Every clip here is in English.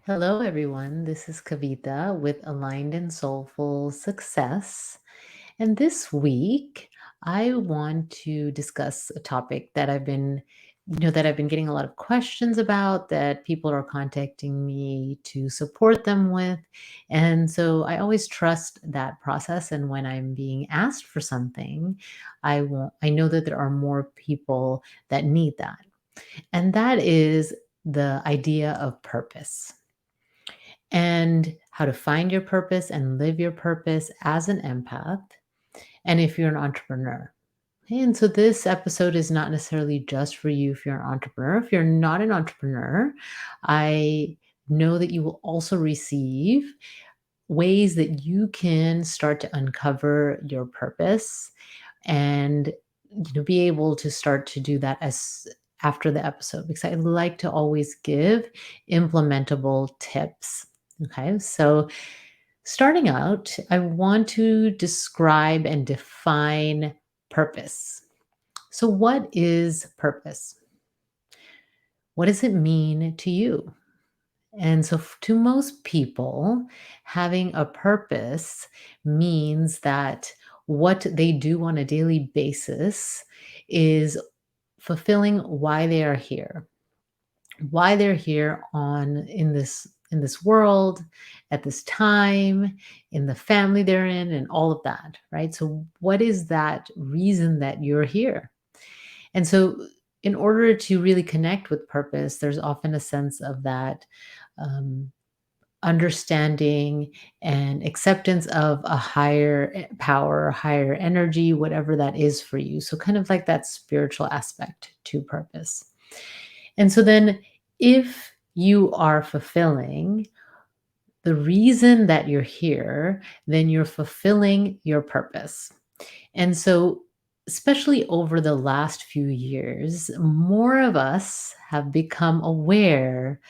Hello, everyone. This is Kavita with Aligned and Soulful Success. And this week, I want to discuss a topic that I've been getting a lot of questions about, that people are contacting me to support them with. And so I always trust that process. And when I'm being asked for something, I know that there are more people that need that. And that is the idea of purpose and how to find your purpose and live your purpose as an empath, and if you're an entrepreneur. And so this episode is not necessarily just for you if you're an entrepreneur. If you're not an entrepreneur, I know that you will also receive ways that you can start to uncover your purpose and be able to start to do that as after the episode, because I like to always give implementable tips. Okay, so starting out, I want to describe and define purpose. So, what is purpose? What does it mean to you? And so, to most people, having a purpose means that what they do on a daily basis is fulfilling why they are here, why they're here on in this world at this time, in the family they're in, and all of that, right? So what is that reason that you're here? And so in order to really connect with purpose, there's often a sense of that um, understanding and acceptance of a higher power, higher energy, whatever that is for you. So kind of like that spiritual aspect to purpose. And so then, if you are fulfilling the reason that you're here, then you're fulfilling your purpose. And so, especially over the last few years, more of us have become aware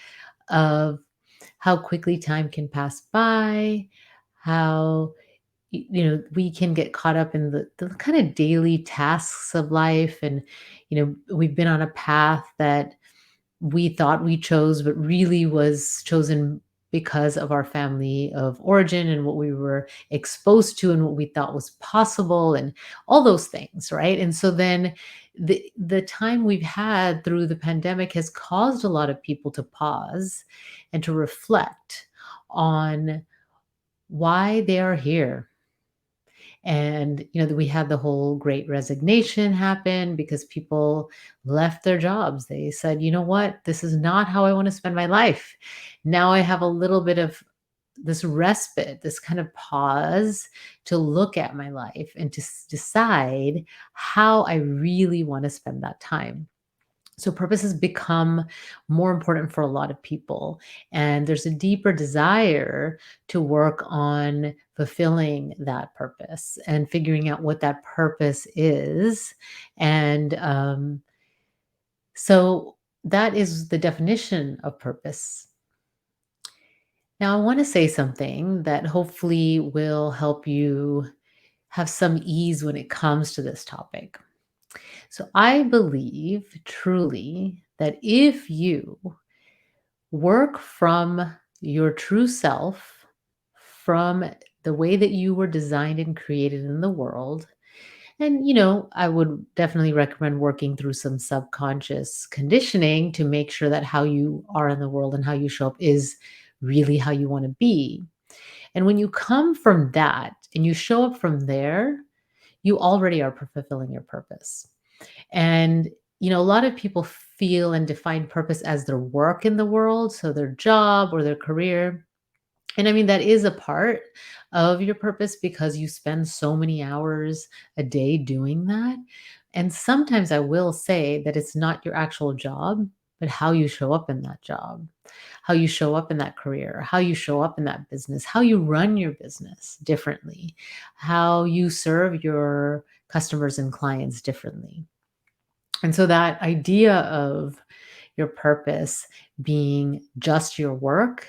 of how quickly time can pass by, how we can get caught up in the kind of daily tasks of life. And we've been on a path that we thought we chose, but really was chosen because of our family of origin and what we were exposed to and what we thought was possible and all those things, right? And so then the time we've had through the pandemic has caused a lot of people to pause and to reflect on why they are here. And we had the whole great resignation happen because people left their jobs. They said, you know what, this is not how I want to spend my life. Now I have a little bit of this respite, this kind of pause to look at my life and to decide how I really want to spend that time. So purpose has become more important for a lot of people. And there's a deeper desire to work on fulfilling that purpose and figuring out what that purpose is. And so that is the definition of purpose. Now, I want to say something that hopefully will help you have some ease when it comes to this topic. So I believe truly that if you work from your true self, from the way that you were designed and created in the world, and I would definitely recommend working through some subconscious conditioning to make sure that how you are in the world and how you show up is really how you want to be. And when you come from that and you show up from there, you already are fulfilling your purpose. And, a lot of people feel and define purpose as their work in the world, so their job or their career. And I mean, that is a part of your purpose because you spend so many hours a day doing that. And sometimes I will say that it's not your actual job, but how you show up in that job, how you show up in that career, how you show up in that business, how you run your business differently, how you serve your customers and clients differently. And so that idea of your purpose being just your work,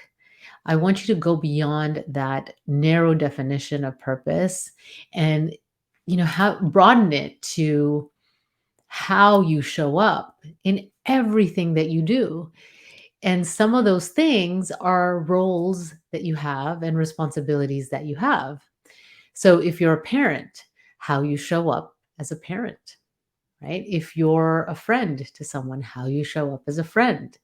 I want you to go beyond that narrow definition of purpose and how broaden it to how you show up in everything that you do. And some of those things are roles that you have and responsibilities that you have. So if you're a parent, how you show up as a parent, right? If you're a friend to someone, how you show up as a friend.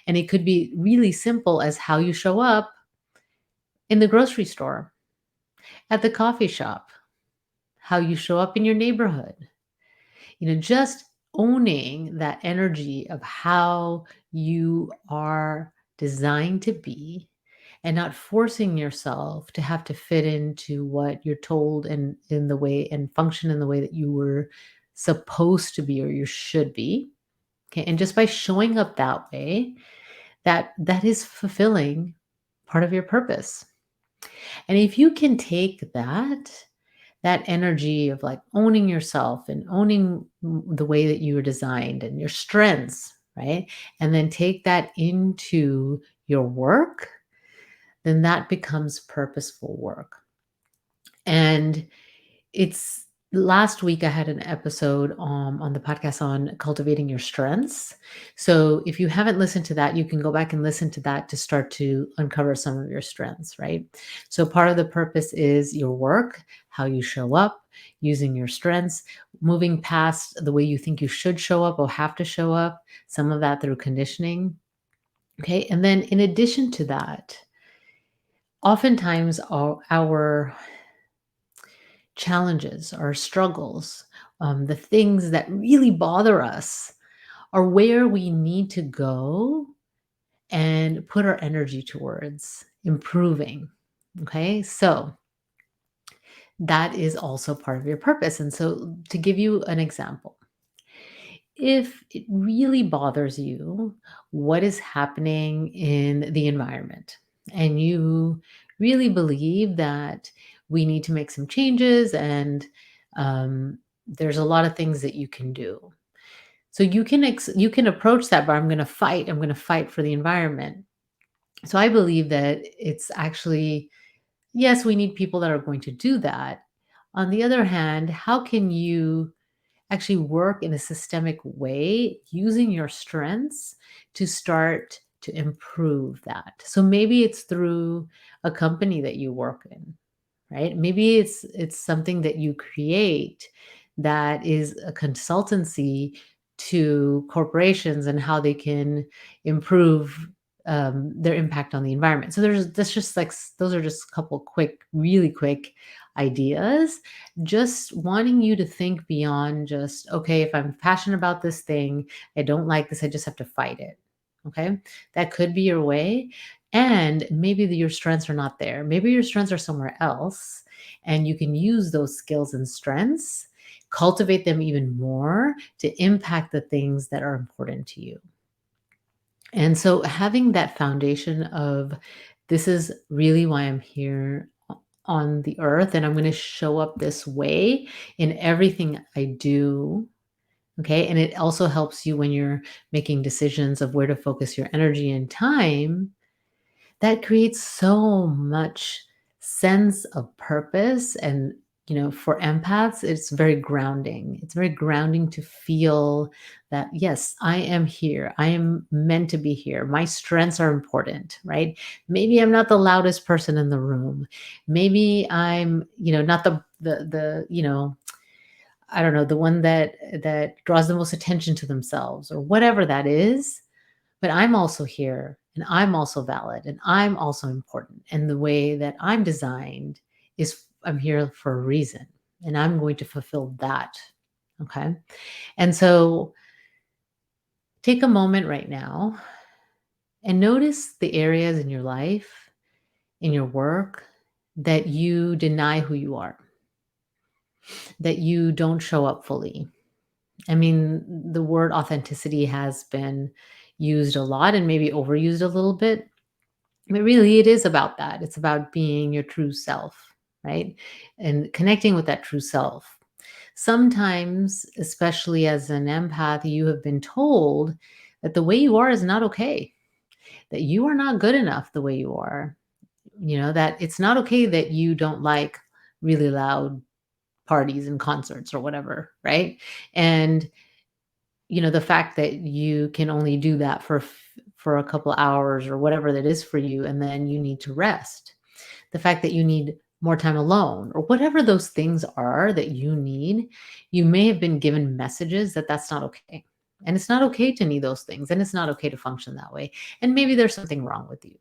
And it could be really simple as how you show up in the grocery store, at the coffee shop, how you show up in your neighborhood. Just owning that energy of how you are designed to be and not forcing yourself to have to fit into what you're told and in the way and function in the way that you were supposed to be or you should be. Okay. And just by showing up that way, that is fulfilling part of your purpose. And if you can take that energy of like owning yourself and owning the way that you were designed and your strengths, right? And then take that into your work, then that becomes purposeful work. And it's last week I had an episode on the podcast on cultivating your strengths. So if you haven't listened to that, you can go back and listen to that to start to uncover some of your strengths, right? So part of the purpose is your work, how you show up, using your strengths, moving past the way you think you should show up or have to show up, some of that through conditioning. Okay. And then in addition to that, oftentimes our challenges, our struggles, the things that really bother us are where we need to go and put our energy towards improving. Okay. So that is also part of your purpose. And so, to give you an example, if it really bothers you what is happening in the environment and you really believe that we need to make some changes and there's a lot of things that you can do, so you can approach that, but I'm going to fight for the environment. So I believe that it's actually, yes, we need people that are going to do that. On the other hand, how can you actually work in a systemic way using your strengths to start to improve that? So maybe it's through a company that you work in, right? Maybe it's something that you create that is a consultancy to corporations and how they can improve their impact on the environment. So there's that's just like those are just a couple quick, really quick ideas. Just wanting you to think beyond just, okay, if I'm passionate about this thing, I don't like this, I just have to fight it. Okay, that could be your way. And maybe your strengths are not there. Maybe your strengths are somewhere else, and you can use those skills and strengths, cultivate them even more to impact the things that are important to you. And so, having that foundation of this is really why I'm here on the earth, and I'm going to show up this way in everything I do. Okay. And it also helps you when you're making decisions of where to focus your energy and time. That creates so much sense of purpose. And for empaths, it's very grounding. It's very grounding to feel that, yes, I am here, I am meant to be here, my strengths are important, right? Maybe I'm not the loudest person in the room, maybe I'm not the I don't know, the one that draws the most attention to themselves or whatever that is. But I'm also here and I'm also valid and I'm also important. And the way that I'm designed is I'm here for a reason and I'm going to fulfill that. Okay. And so take a moment right now and notice the areas in your life, in your work, that you deny who you are, that you don't show up fully. I mean, the word authenticity has been used a lot and maybe overused a little bit. But really, it is about that. It's about being your true self, right? And connecting with that true self. Sometimes, especially as an empath, you have been told that the way you are is not okay, that you are not good enough the way you are, that it's not okay that you don't like really loud parties and concerts or whatever, right? And the fact that you can only do that for a couple hours or whatever that is for you, and then you need to rest. The fact that you need more time alone or whatever those things are that you need, you may have been given messages that that's not okay. And it's not okay to need those things, and it's not okay to function that way. And maybe there's something wrong with you.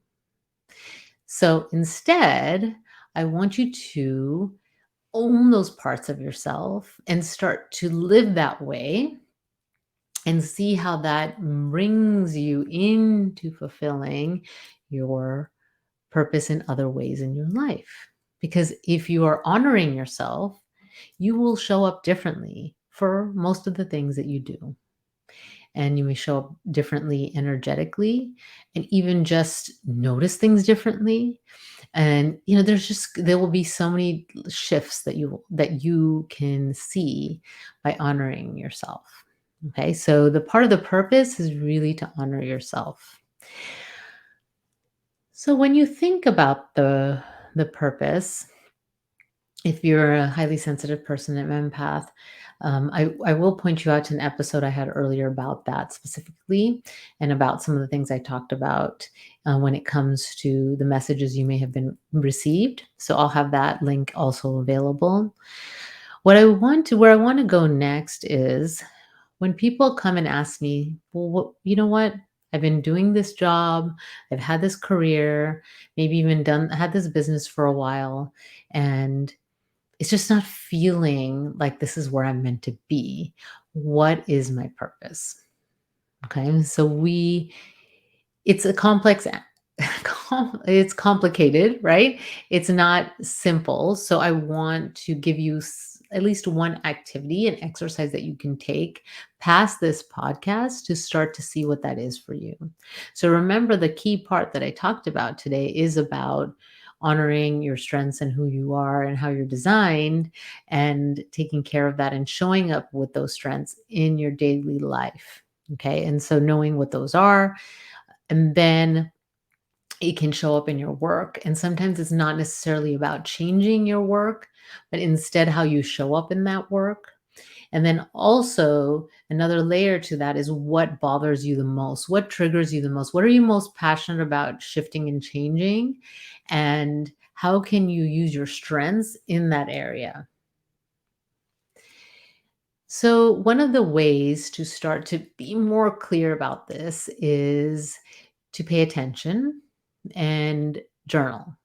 So instead, I want you to own those parts of yourself and start to live that way and see how that brings you into fulfilling your purpose in other ways in your life. Because if you are honoring yourself, you will show up differently for most of the things that you do. And you may show up differently energetically and even just notice things differently. And there will be so many shifts that you can see by honoring yourself. Okay? So the part of the purpose is really to honor yourself. So when you think about the purpose, if you're a highly sensitive person, an empath, I will point you out to an episode I had earlier about that specifically, and about some of the things I talked about when it comes to the messages you may have been received. So I'll have that link also available. Where I want to go next is when people come and ask me, well, you know what? I've been doing this job, I've had this career, maybe even had this business for a while, and it's just not feeling like this is where I'm meant to be. What is my purpose? Okay. So it's a complex, it's complicated, right? It's not simple. So I want to give you at least one activity, an exercise that you can take past this podcast to start to see what that is for you. So remember, the key part that I talked about today is about honoring your strengths and who you are and how you're designed, and taking care of that and showing up with those strengths in your daily life. Okay. And so knowing what those are, and then it can show up in your work. And sometimes it's not necessarily about changing your work, but instead how you show up in that work. And then also another layer to that is what bothers you the most, what triggers you the most, what are you most passionate about shifting and changing, and how can you use your strengths in that area. So, one of the ways to start to be more clear about this is to pay attention and journal.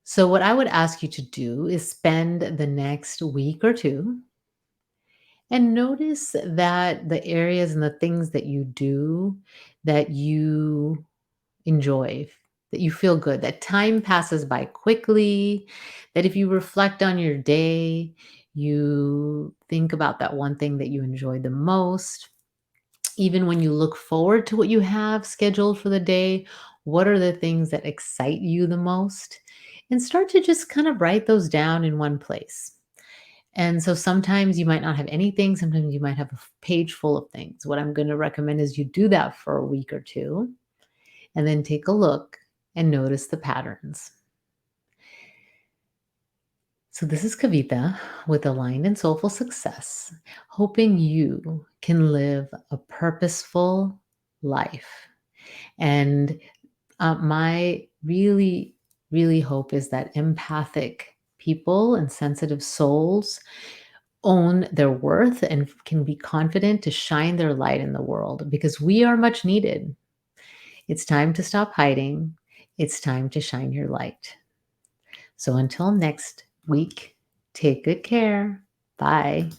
So, what I would ask you to do is spend the next week or two and notice that the areas and the things that you do that you enjoy, that you feel good, that time passes by quickly, that if you reflect on your day, you think about that one thing that you enjoyed the most. Even when you look forward to what you have scheduled for the day, what are the things that excite you the most? And start to just kind of write those down in one place. And so sometimes you might not have anything, sometimes you might have a page full of things. What I'm going to recommend is you do that for a week or two and then take a look and notice the patterns. So, this is Kavita with Aligned and Soulful Success, hoping you can live a purposeful life. And my really hope is that empathic people and sensitive souls own their worth and can be confident to shine their light in the world, because we are much needed. It's time to stop hiding. It's time to shine your light. So until next week, take good care. Bye.